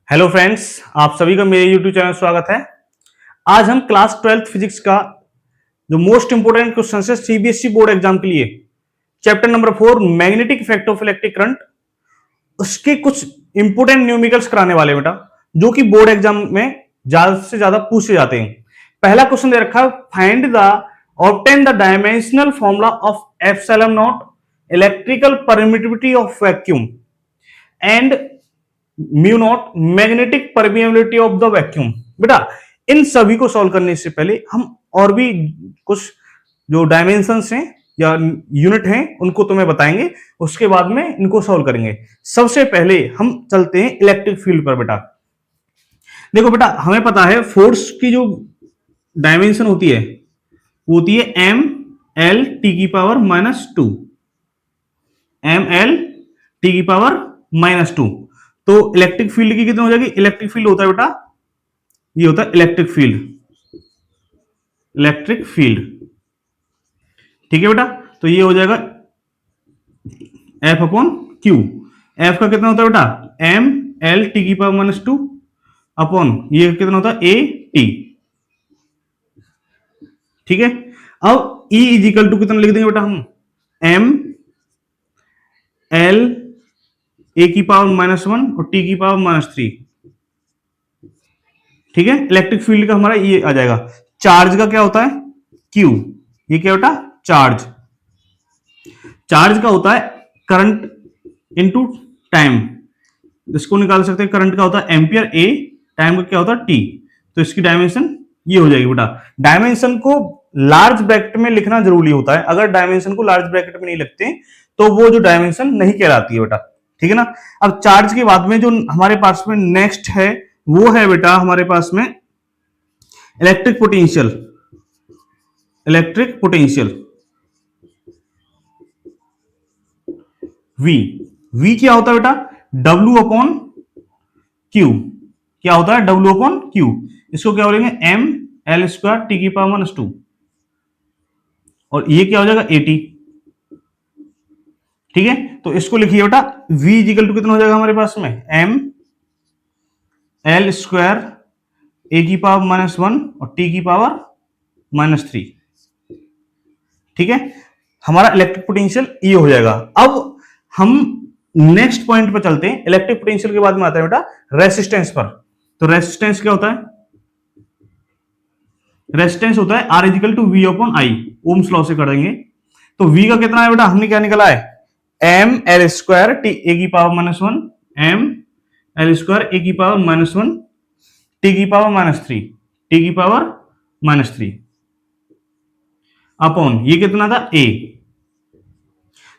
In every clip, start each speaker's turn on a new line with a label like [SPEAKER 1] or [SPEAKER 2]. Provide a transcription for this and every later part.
[SPEAKER 1] Hello friends, आप सभी का मेरे यूट्यूब चैनल स्वागत है। आज हम क्लास 12th फिजिक्स का जो मोस्ट इंपोर्टेंट क्वेश्चन है सीबीएसई बोर्ड एग्जाम के लिए chapter number 4 magnetic effect of electric current, उसके कुछ इंपोर्टेंट न्यूमेरिकल्स कराने वाले बेटा, जो कि बोर्ड एग्जाम में ज्यादा से ज्यादा पूछे जाते हैं। पहला क्वेश्चन दे रखा है, find the obtain the dimensional formula of epsilon not electrical permittivity of vacuum and mu naught magnetic permeability of the vacuum. बेटा इन सभी को सॉल्व करने से पहले हम और भी कुछ जो डायमेंशंस हैं या यूनिट हैं उनको तुम्हें बताएंगे, उसके बाद में इनको सॉल्व करेंगे। सबसे पहले हम चलते हैं इलेक्ट्रिक फील्ड पर। बेटा देखो बेटा, हमें पता है फोर्स की जो डायमेंशन होती है वो होती है एम एल टी की पावर -2, एम एल टी की पावर -2। तो इलेक्ट्रिक फील्ड की कितनी हो जाएगी? इलेक्ट्रिक फील्ड होता है बेटा, ये होता है इलेक्ट्रिक फील्ड, इलेक्ट्रिक फील्ड। ठीक है बेटा, तो ये हो जाएगा एफ अपॉन क्यू। एफ का कितना होता है बेटा? एम एल टी की पावर -2 अपॉन ये कितना होता है? A T. ठीक है, अब E इजिकल टू कितना लिख देंगे बेटा हम? एम एल ए की पावर -1 और टी की पावर -3। ठीक है, इलेक्ट्रिक फील्ड का हमारा ये आ जाएगा। चार्ज का क्या होता है? क्यू। ये क्या बेटा? चार्ज। चार्ज का होता है करंट इनटू टाइम, इसको निकाल सकते हैं। करंट का होता है एम्पियर ए, टाइम का क्या होता है? टी। तो इसकी डायमेंशन ये हो जाएगी बेटा। डायमेंशन को लार्ज ब्रैकेट में लिखना जरूरी होता है, अगर डायमेंशन को लार्ज ब्रैकेट में नहीं लिखते तो वो जो डायमेंशन नहीं कहलाती है बेटा। ठीक है ना। अब चार्ज के बाद में जो हमारे पास में नेक्स्ट है वो है बेटा हमारे पास में electric potential. Electric potential V। V क्या होता है बेटा? W upon Q। क्या होता है? W upon Q। इसको क्या बोलेंगे? M L स्क्वायर टी की पावर -2 और ये क्या हो जाएगा? AT। ठीक है, तो इसको लिखिए बेटा, V इजिकल टू कितना हो जाएगा हमारे पास में? M L स्क्वायर ए की पावर -1 और टी की पावर -3। ठीक है, हमारा इलेक्ट्रिक पोटेंशियल ये हो जाएगा। अब हम नेक्स्ट पॉइंट पर चलते हैं। इलेक्ट्रिक पोटेंशियल के बाद में आता है बेटा रेसिस्टेंस पर। तो रेसिस्टेंस क्या होता है? रेसिस्टेंस होता है R is equal to V upon I। Ohm's law से कर देंगे तो V का कितना है बेटा? हमने क्या निकाला है? M L square T A की power -1, M L square A की पावर -1 टी की पावर -3, टी की पावर -3 अपॉन ये कितना था? A।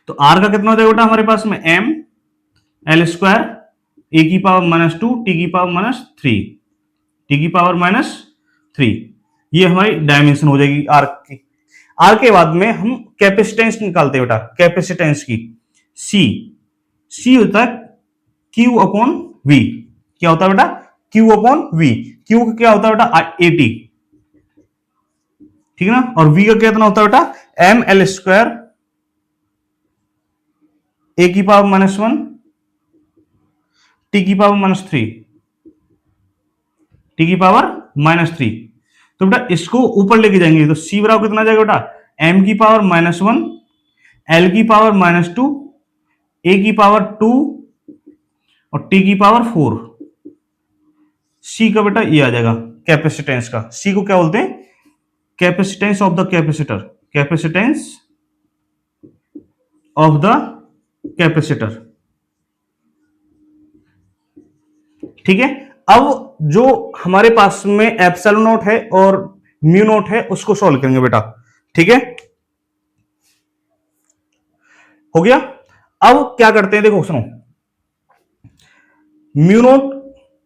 [SPEAKER 1] तो R का कितना हो जाएगा बेटा हमारे पास में? एम एल स्क्वायर ए की पावर -2 टी की पावर -3, टी की पावर -3। ये हमारी डायमेंशन हो जाएगी R की। R के बाद में हम कैपेसिटेंस निकालते हैं बेटा, कैपेसिटेंस की। C होता है Q अपॉन V। क्या होता है बेटा? Q upon V। Q का क्या होता है बेटा? AT। ठीक है ना। और V का कितना होता है बेटा? एम एल स्क्वायर ए की पावर -1 टी की पावर -3, टी की पावर -3। तो बेटा इसको ऊपर लेके जाएंगे तो C बराबर कितना जाएगा बेटा? m की पावर -1 l की पावर -2 a की पावर 2 और t की पावर 4। C का बेटा ये आ जाएगा कैपेसिटेंस का। C को क्या बोलते हैं? Capacitance of the capacitor. Capacitance of the capacitor. ठीक है, अब जो हमारे पास में एप्सिलॉन नॉट है और म्यू नॉट है उसको सॉल्व करेंगे बेटा। ठीक है, हो गया। अब क्या करते हैं, देखो सुनो, म्यू नॉट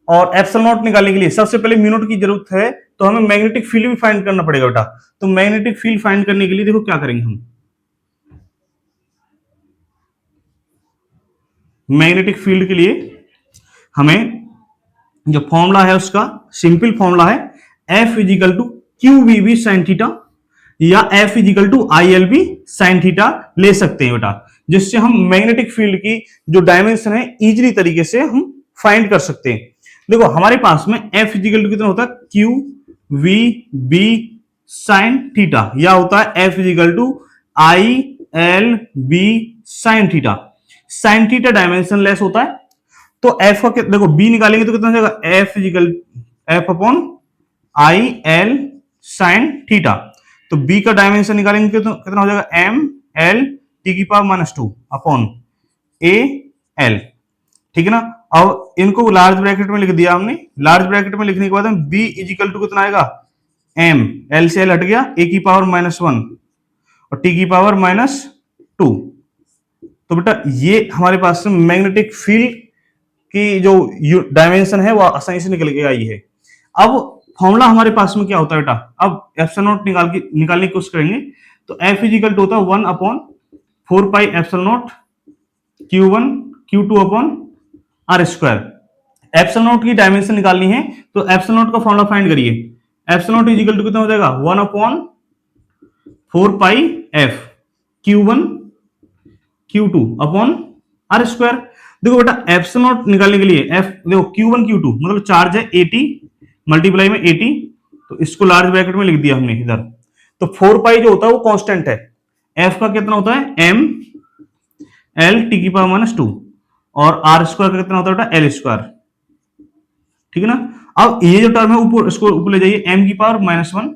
[SPEAKER 1] और एप्सिलॉन नॉट निकालने के लिए सबसे पहले म्यू नॉट की जरूरत है, तो हमें मैग्नेटिक फील्ड भी फाइंड करना पड़ेगा बेटा। तो मैग्नेटिक फील्ड फाइंड करने के लिए देखो क्या करेंगे हम। मैग्नेटिक फील्ड के लिए हमें जो फॉर्मूला है उसका सिंपल फॉर्मूला है F is equal to Q V B sine theta या F is equal to I L B sine theta ले सकते हैं बेटा, जिससे हम मैग्नेटिक फील्ड की जो डायमेंशन है इजीली तरीके से हम फाइंड कर सकते हैं। देखो हमारे पास में एफ इजिकल टू कितना होता है, Q V B sine theta, या होता है F is equal to I L B sine theta. Sine theta dimensionless होता है, तो एफ का देखो बी निकालेंगे तो कितना हो जाएगा, F is equal F upon I L sine theta. तो बी का डायमेंशन निकालेंगे तो कितना हो जाएगा, एम एल टी की power minus two upon A L, ठीक है ना। अब इनको लार्ज ब्रैकेट में लिख दिया हमने, लार्ज ब्रैकेट में लिखने के बाद हम बी इजिकल टू कितना आएगा, एम एल से एल हट गया, ए की पावर माइनस वन और टी की पावर माइनस टू। तो बेटा ये हमारे पास मैग्नेटिक फील्ड की जो डायमेंशन है वो आसानी से निकल के आई है। अब फॉर्मूला हमारे पास में क्या होता है बेटा, अब एप्सिलॉन नॉट निकालने की कोशिश करेंगे, तो एफ इजिकल टू होता है 1 upon 4 pi epsilon naught Q1 Q2 upon R square. Epsilon naught की डायमेंशन निकालनी है तो एप्सिलॉन नॉट का फॉर्मूला फाइंड करिए। एप्सिलॉन नॉट इजिकल टू कितना हो जाएगा, 1 upon 4 pi F Q1 Q2 upon R square. देखो बेटा एप्सिलॉन नॉट निकालने के लिए एफ देखो Q1 Q2 मतलब चार्ज है 80 मल्टीप्लाई में 80, तो इसको लार्ज ब्रैकेट में लिख दिया हमने इधर। तो 4 पाई जो होता है वो कांस्टेंट है, एफ का कितना होता है एम एल टी की पावर माइनस टू, और आर स्क्वायर का कितना होता है बेटा एल स्क्वायर, ठीक है ना। अब ये जो टर्म है ऊपर, इसको ऊपर ले जाइए, एम की पावर माइनस वन,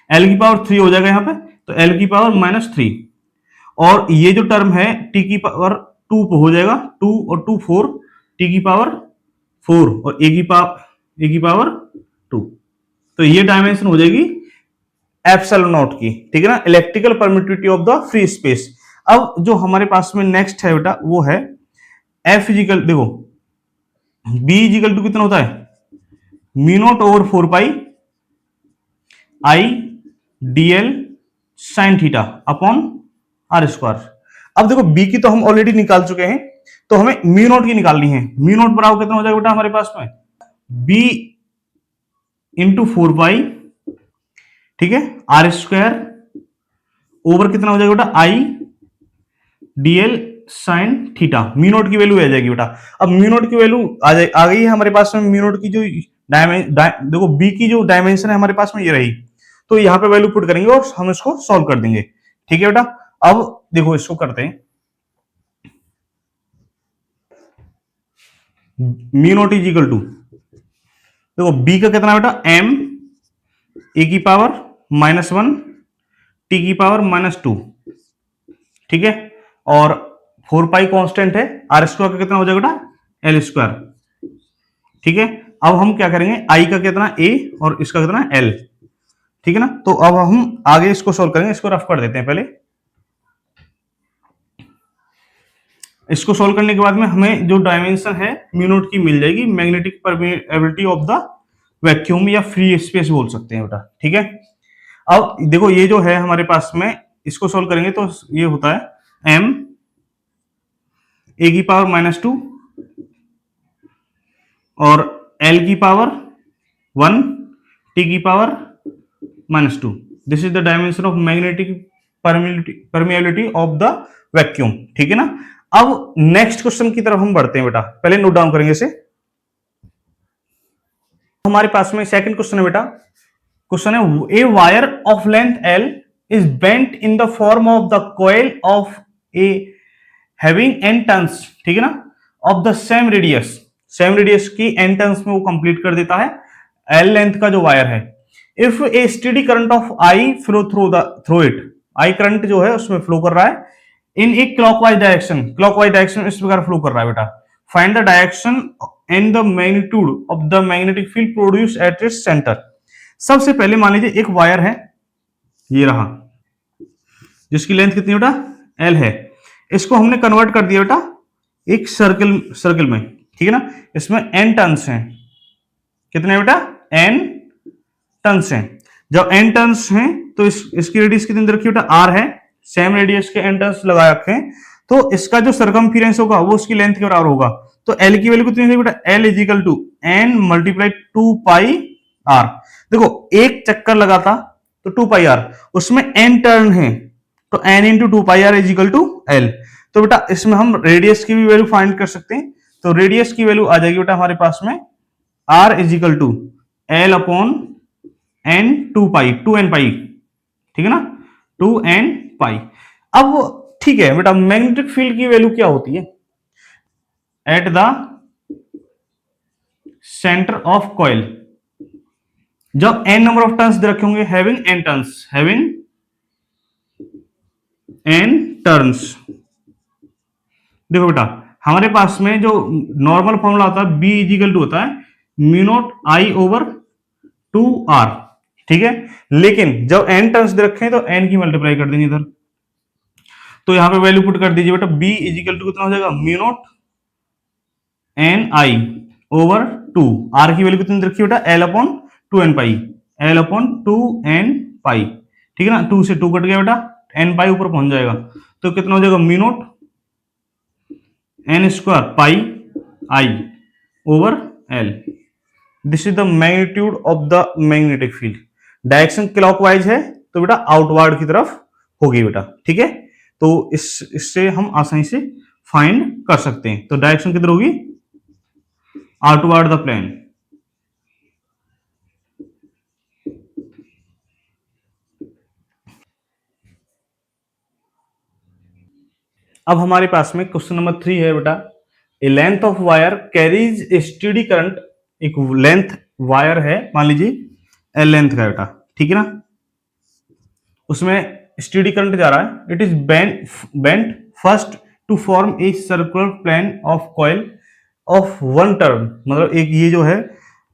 [SPEAKER 1] एल की पावर 3 हो जाएगा यहाँ पे, तो एल की पावर माइनस 3, और ये जो टर्म है टी की पावर 2 हो जाएगा, 2 और 2 4, टी की पावर 4 और ए की पावर 2। तो ये डायमेंशन हो जाएगी एप्सिलॉन नॉट की, ठीक है ना, electrical permittivity of the free space. अब जो हमारे पास में नेक्स्ट है बेटा वो है एफ इजिकल, देखो बी इजिकल टू कितना होता है, mu naught over 4 pi I DL sine theta upon R square. अब देखो बी की तो हम ऑलरेडी निकाल चुके हैं, तो हमें म्यू नॉट की निकालनी है। म्यू नॉट बराबर कितना हो जाएगा बेटा हमारे पास में, बी इंटू 4 पाई, ठीक है, आर स्क्वायर ओवर कितना हो जाएगा बेटा I DL sine theta. Mu naught की वैल्यू आ जाएगी बेटा। अब म्यू नॉट की वैल्यू आ गई है हमारे पास में, म्यू नॉट की जो देखो बी की जो डायमेंशन है हमारे पास में ये रही, तो यहां पे वैल्यू पुट करेंगे और हम इसको सॉल्व कर देंगे, ठीक है बेटा। अब देखो इसको करते हैं, mu naught is equal to, देखो बी का कितना बेटा एम ए की पावर माइनस वन टी की पावर माइनस टू, ठीक है, और 4 पाई कांस्टेंट है, आर स्क्वायर का कितना हो जाएगा बेटा एल स्क्वायर, ठीक है। अब हम क्या करेंगे, आई का कितना ए और इसका कितना एल, ठीक है ना। तो अब हम आगे इसको सोल्व करेंगे, इसको रफ कर देते हैं पहले। इसको सोल्व करने के बाद में हमें जो डायमेंशन है म्यू नॉट की मिल जाएगी, magnetic permeability of the vacuum या फ्री स्पेस बोल सकते हैं बेटा, ठीक है। अब देखो ये जो है हमारे पास में, इसको सोल्व करेंगे तो ये होता है एम ए की पावर माइनस टू और एल की पावर 1 टी की power minus to. This is the dimension of magnetic permeability of the vacuum, ठीक है ना। अब नेक्स्ट क्वेश्चन की तरफ हम बढ़ते हैं बेटा, पहले नोट डाउन करेंगे इसे। हमारे पास में सेकंड क्वेश्चन है बेटा, क्वेश्चन है a wire of length L is bent in the form of the coil of a having N turns, ठीक है ना, ऑफ द सेम रेडियस की एन टर्न्स में वो कंप्लीट कर देता है एल लेंथ का जो वायर है। If A steady current of I flow through it, I current जो है उसमें फ्लो कर रहा है इन ए क्लॉकवाइज डायरेक्शन इस प्रकार फ्लो कर रहा है बेटा। Find the direction and the magnitude of the magnetic field produce at its centre. सबसे पहले मान लीजिए एक वायर है, ये रहा, जिसकी लेंथ कितनी बेटा एल है, इसको हमने कन्वर्ट कर दिया बेटा एक सर्कल में, ठीक है ना। इसमें एन टर्न्स हैं, कितने बेटा एन टर्न्स हैं। जब एन टर्न्स हैं तो इसकी रेडियस कितनी दे रखी बेटा आर है, सेम रेडियस के एन टर्न्स लगा रखे हैं, तो इसका जो सरकमफेरेंस होगा वो उसकी लेंथ के बराबर होगा। तो एल की वैल्यू कितनी है बेटा, L is equal to N multiply 2 pi R. देखो एक चक्कर लगा था तो 2 पाई आर, उसमें एन टर्न है तो N into 2 pi R is equal to L. तो बेटा इसमें हम रेडियस की भी वैल्यू फाइंड कर सकते हैं, तो रेडियस की वैल्यू आ जाएगी बेटा हमारे पास में R is equal to L upon N two pi, two N pi, ठीक है ना, टू एन पाई। अब ठीक है बेटा, मैग्नेटिक फील्ड की वैल्यू क्या होती है at the centre of coil, जब एन नंबर ऑफ टर्न्स दे रखे होंगे, having N turns, having N turns. देखो बेटा, हमारे पास में जो नॉर्मल फॉर्मूला होता है बी इजिकल टू होता है mu naught I over two R, ठीक है। लेकिन जब एन टर्न्स दे रखे हैं तो एन की मल्टीप्लाई कर देंगे इधर, तो यहां पे वैल्यू पुट कर दीजिए बेटा, बी इजिकल टू कितना हो जाएगा mu naught N I over two, R की वैल्यू कितनी रखी बेटा L upon two N pi, L upon two N pi, ठीक है ना, टू से टू कट गया बेटा, एन पाई ऊपर पहुंच जाएगा, तो कितना हो जाएगा mu naught N square pi I over L. This is the magnitude of the magnetic field. Direction clockwise है तो बेटा आउटवर्ड की तरफ होगी बेटा, ठीक है। तो इससे हम आसानी से फाइंड कर सकते हैं। तो डायरेक्शन किधर होगी, आउटवर्ड द प्लेन। अब हमारे पास में क्वेश्चन नंबर 3 है बेटा, a length of wire carries a steady current, एक लेंथ वायर है मान लीजिए एल लेंथ का बेटा, ठीक है ना, उसमें स्टेडी करंट जा रहा है, it is bent first to form a circular plane of coil of one turn, मतलब एक ये जो है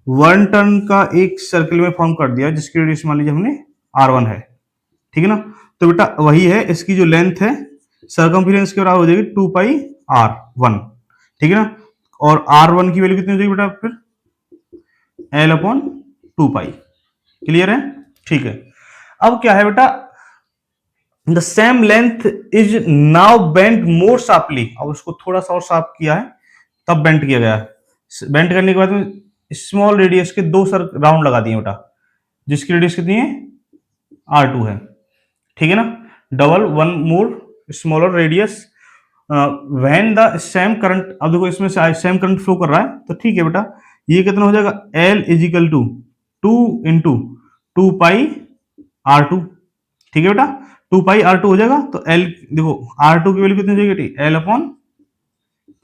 [SPEAKER 1] वन टर्न का एक सर्कल में फॉर्म कर दिया जिसकी रेडियस मान लीजिए हमने R1 है, ठीक है ना। तो बेटा वही है, इसकी जो लेंथ है सर्कमफेरेंस के बराबर हो जाएगी 2 पाई R1, ठीक है ना, और R1 की वैल्यू कितनी हो जाएगी बेटा फिर L अपॉन 2 पाई। क्लियर है, ठीक है। अब क्या है बेटा, the same length is now bent more sharply, अब उसको थोड़ा सा और शार्प किया है तब बेंट किया गया है। बेंट करने के बाद में स्मॉल रेडियस के दो सर राउंड लगा दिए बेटा, जिसकी रेडियस कितनी है R2 है, ठीक है ना, double one more smaller radius when the same current, अब देखो इसमें से सेम करंट फ्लो कर रहा है तो ठीक है बेटा, ये कितना हो जाएगा L is equal to 2 into 2 pi R2, ठीक है बेटा, 2 पाई R2 हो जाएगा, तो L देखो R2 की वैल्यू कितनी हो जाएगी L अपॉन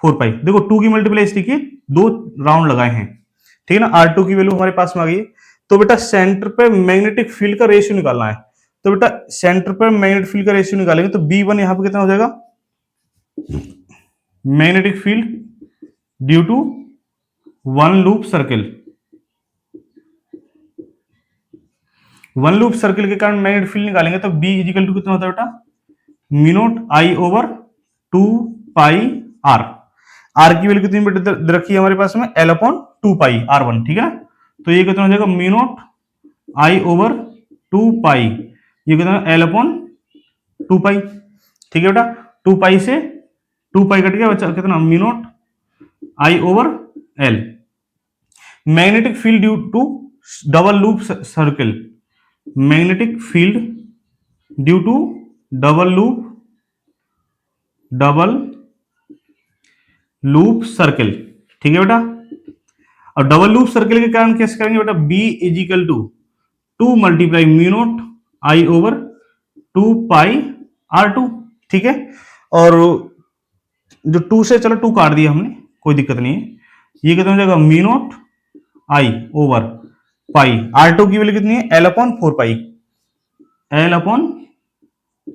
[SPEAKER 1] 4 पाई, देखो 2 की मल्टीप्लाई इसकी दो राउंड लगाए हैं, ठीक है ना, R2 की वैल्यू हमारे पास में आ गई। तो बेटा सेंटर पे मैग्नेटिक फील्ड का रेशियो निकालना है, तो बेटा सेंटर पे मैग्नेटिक फील्ड का रेशियो निकालेंगे तो B1 यहां पे कितना हो जाएगा, magnetic field due to one loop circle, one loop circle के कारण मैग्नेटिक फील्ड निकालेंगे तो B इजिकल टू कितना होता है बेटा mu naught I over 2 pi R, R की वैल्यू कितनी बेटा रखी है हमारे पास में L अपॉन 2 पाई R1, ठीक है ना, तो ये कितना हो जाएगा म्यू नॉट आई ओवर 2 पाई, ये कितना L अपॉन 2 पाई, ठीक है बेटा, 2 पाई से 2 पाई कट गया, बचा कितना mu naught I over L। Magnetic field due to double loop circle, magnetic field due to double loop circle, ठीक है बेटा, और डबल लूप सर्किल के कारण कैसे करेंगे बेटा, B is equal to 2 multiply mu naught I over 2 pi R2, ठीक है, और जो 2 से चलो 2 काट दिया हमने, कोई दिक्कत नहीं है, ये कितना हो जाएगा mu naught I over pi, R2 की वैल्यू कितनी है L अपॉन 4 पाई, L अपॉन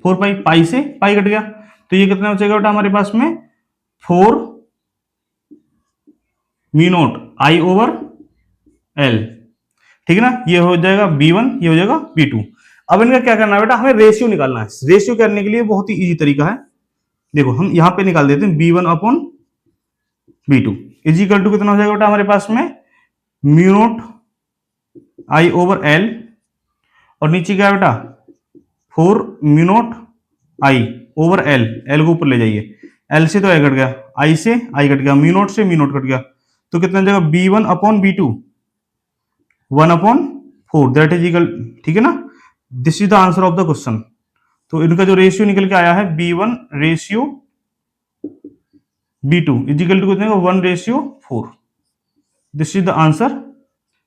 [SPEAKER 1] 4 पाई, पाई से पाई कट गया, तो ये कितना बचेगा बेटा हमारे पास में 4 mu naught I over L, ठीक है ना, ये हो जाएगा B1, ये हो जाएगा B2। अब इनका क्या करना है बेटा, हमें रेशियो निकालना है। रेशियो करने के लिए बहुत ही इजी तरीका है, देखो हम यहां पे निकाल देते हैं B1 upon B2 is equal to कितना हो जाएगा बेटा हमारे पास में mu naught I over L, और नीचे क्या है बेटा 4 mu naught I over L, L को ऊपर ले जाइए, L से तो आई कट गया, I से आई कट गया, म्यू नॉट से म्यू नॉट कट गया, तो कितना हो जाएगा B1 upon B2 1 upon 4, that is equal, ठीक है ना, this is the answer of the question. तो इनका जो रेशियो निकल के आया है B1 ratio B2 is equal to कितने का 1 ratio 4, this is the answer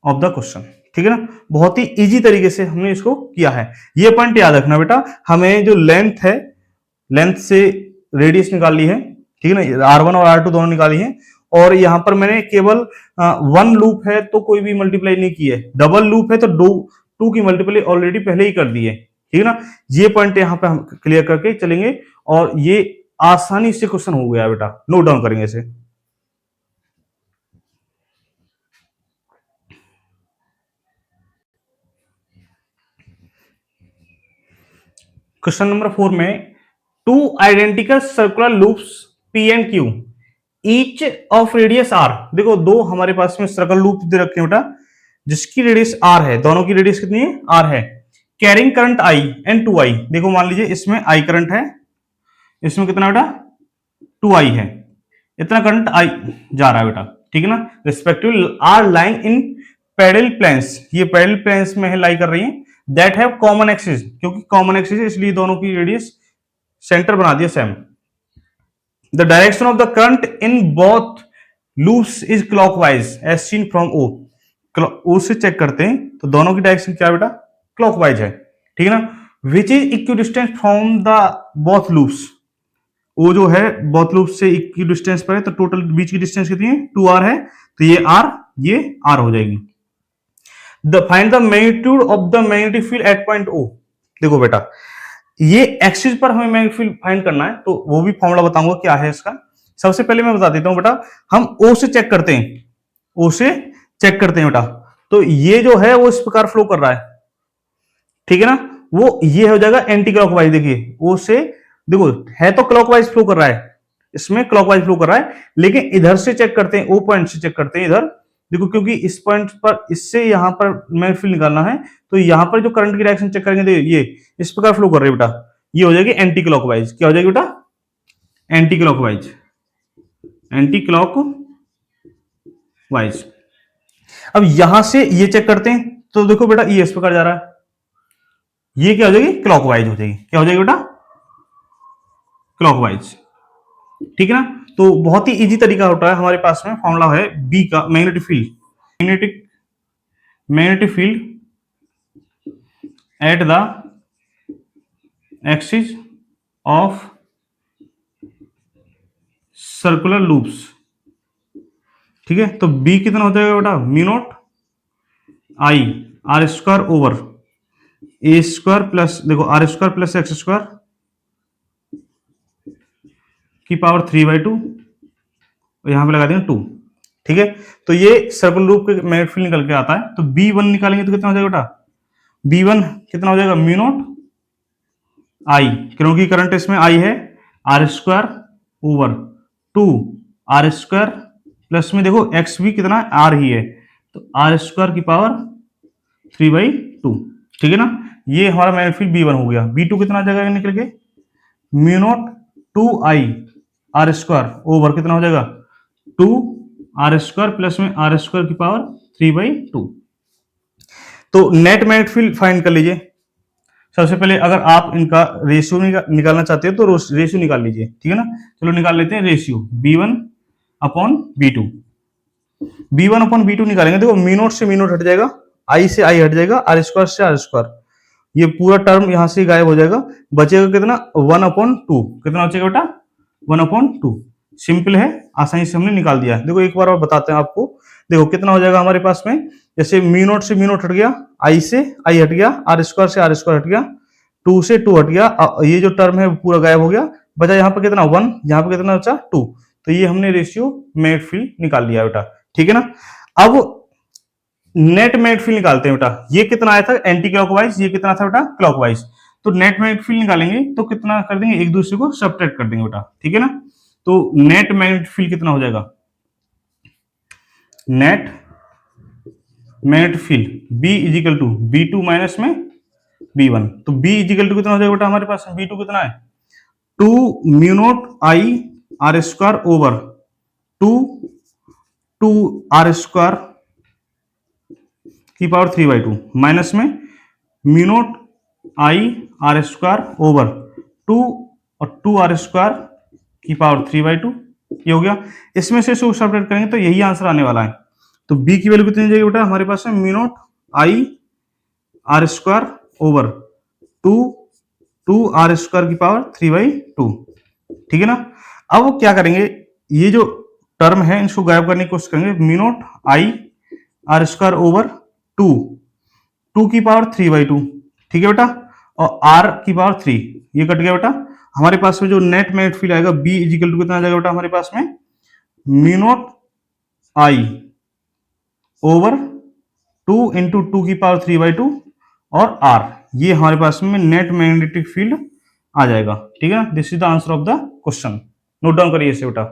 [SPEAKER 1] of the question. ठीक है ना, बहुत ही इजी तरीके से हमने इसको किया है। ये पॉइंट याद रखना बेटा, हमें जो लेंथ है, लेंथ से रेडियस निकाल ली है, ठीक है ना, R1 और R2 दोनों निकाली है, और यहां पर मैंने केवल वन लूप है तो कोई भी मल्टीप्लाई नहीं की है, डबल लूप है तो टू की मल्टीप्लाई ऑलरेडी पहले ही कर दी है। ठीक है ना, ये पॉइंट यहां पे हम क्लियर करके चलेंगे, और ये आसानी से क्वेश्चन हो गया बेटा, नोट डाउन करेंगे इसे। क्वेश्चन नंबर 4 में two identical circular loops P and Q each of radius R, देखो दो हमारे पास में सर्कल लूप दे रखे हैं बेटा, जिसकी रेडियस आर है, दोनों की रेडियस कितनी है, आर है, carrying current I and 2i। देखो मान लीजिए इसमें आई करंट है, इसमें कितना बेटा 2i है, इतना करंट आई जा रहा है बेटा। ठीक है ना, respective are lying in parallel planes, ये पैरेलल प्लेन्स में लाई कर रही है, दैट हैव कॉमन एक्सिस, क्योंकि कॉमन एक्सिस है इसलिए दोनों की रेडियस सेंटर बना दिया same. The direction of the current in both loops is clockwise as seen from O, O से चेक करते हैं तो दोनों की डायरेक्शन क्या बेटा क्लॉकवाइज है। ठीक है ना, which is equidistance from the both loops, वो जो है बोथ लूप से इक्विडिस्टेंस पर है, तो टोटल बीच की डिस्टेंस कितनी है 2r है, तो ये r हो जाएगी। The find the magnitude of the magnetic field at point O, देखो बेटा ये एक्सिस पर हमें मैग्नेटिक फील्ड फाइंड करना है, तो वो भी फॉर्मूला बताऊंगा क्या है इसका। सबसे पहले मैं बता देता हूं बेटा, हम ओ से चेक करते हैं, ओ से चेक करते हैं बेटा, तो ये जो है वो इस प्रकार फ्लो कर रहा है। ठीक है ना, वो ये हो जाएगा एंटी क्लॉकवाइज, देखिए ओ से देखो है तो क्लॉकवाइज फ्लो कर रहा है, इसमें क्लॉकवाइज फ्लो कर रहा है, लेकिन इधर से चेक करते हैं, ओ पॉइंट से चेक करते हैं इधर, देखो क्योंकि इस पॉइंट पर इससे यहां पर मैग्नेटिक फील्ड निकालना है, तो यहां पर जो करंट की डायरेक्शन चेक करेंगे, देखिए ये इस प्रकार फ्लो कर रही है बेटा, ये हो जाएगी एंटी क्लॉकवाइज। क्या हो जाएगी बेटा एंटी क्लॉकवाइज, एंटी क्लॉकवाइज। अब यहां से ये चेक करते हैं, तो देखो बेटा ये इस प्रकार जा रहा है, ये क्या हो जाएगी क्लॉकवाइज हो जाएगी, क्या हो जाएगी बेटा क्लॉकवाइज। ठीक है ना, तो बहुत ही इजी तरीका होता है, हमारे पास में फॉर्मूला है बी का, magnetic field, magnetic field at the axis of circular loops. ठीक है, तो बी कितना हो जाएगा बेटा mu naught I R square over a square plus, देखो R square plus X square की पावर 3/2, यहां पे लगा देंगे 2। ठीक है, तो ये सर्कुलर लूप के मैग्नेटिक फील्ड निकल के आता है, तो B1 निकालेंगे तो कितना हो जाएगा बेटा, B1 कितना हो जाएगा म्यू नॉट आई, क्योंकि करंट इसमें आई है, R square over 2 R square plus में देखो एक्स भी कितना आर ही है, तो आर स्क्वायर की पावर 3/2। ठीक है ना, ये हमारा मैग्नेटिक फील्ड B1 हो गया। B2 कितना आ जाएगा निकल के mu naught 2i R square over कितना हो जाएगा 2 आर स्क्वायर प्लस में आर स्क्वायर की पावर 3/2। तो नेट मैग्नेटिक फील्ड फाइंड कर लीजिए। सबसे पहले अगर आप इनका रेशियो निकालना चाहते हो तो रेशियो निकाल लीजिए। ठीक है ना, चलो निकाल लेते हैं ratio B1 upon B2। B1 upon B2 निकालेंगे, देखो म्यू नॉट से म्यू नॉट हट जाएगा, आई से आई हट जाएगा, आर स्क्वायर से आर स्क्वायर, ये पूरा टर्म यहां से गायब हो जाएगा, बचेगा कितना 1/2, कितना बचेगा बेटा 1/2। सिंपल है, आसानी से हमने निकाल दिया। देखो एक बार और बताते हैं आपको, देखो कितना हो जाएगा हमारे पास में, जैसे म्यू नॉट से म्यू नॉट हट गया, आई से आई हट गया, आर स्क्वायर से आर स्क्वायर हट गया, 2 से 2 हट गया, ये जो टर्म है पूरा गायब हो गया, बचा यहाँ पर कितना 1, यहाँ पर कितना बचा 2। तो ये हमने रेशियो मैग्नेटिक फील्ड निकाल लिया बेटा। ठीक है ना, अब नेट मैग्नेटिक फील्ड निकालते हैं बेटा, ये कितना आया था एंटी क्लॉकवाइज, ये कितना था बेटा क्लॉकवाइज, तो नेट मैग्नेटिक फील्ड निकालेंगे तो कितना कर देंगे, एक दूसरे को सब्ट्रैक्ट कर देंगे बेटा। ठीक है ना, तो नेट मैग्नेटिक फील्ड कितना हो जाएगा, net magnetic field B is equal to B2 minus में B1, तो B इजिकल टू कितना हो जाएगा बेटा हमारे पास B2 कितना है 2 mu naught I R square over 2 R square की पावर 3/2 माइनस में mu naught I R square over 2 और 2 आर स्क्वायर की पावर 3/2, ये हो गया। इसमें से सब्ट्रैक्ट करेंगे तो यही आंसर आने वाला है, तो बी की वैल्यू कितनी आ जाएगी बेटा हमारे पास में mu naught I R square over two R square की पावर 3/2। ठीक है ना। अब वो क्या करेंगे, ये जो टर्म है इसको गायब करने की कोशिश करेंगे। Mu naught I R square over two की पावर 3/2। ठीक है बेटा, और आर की पावर 3, ये कट गया बेटा। हमारे पास में जो नेट मैग्नेटिक फील्ड आएगा बी इजिकल टू कितना आ जाएगा बेटा हमारे पास में म्यू नॉट आई ओवर 2 की पावर 3/2 और आर, ये हमारे पास में नेट मैग्नेटिक फील्ड आ जाएगा। ठीक है ना। This is the answer of the question. Note down करिए इसे बेटा।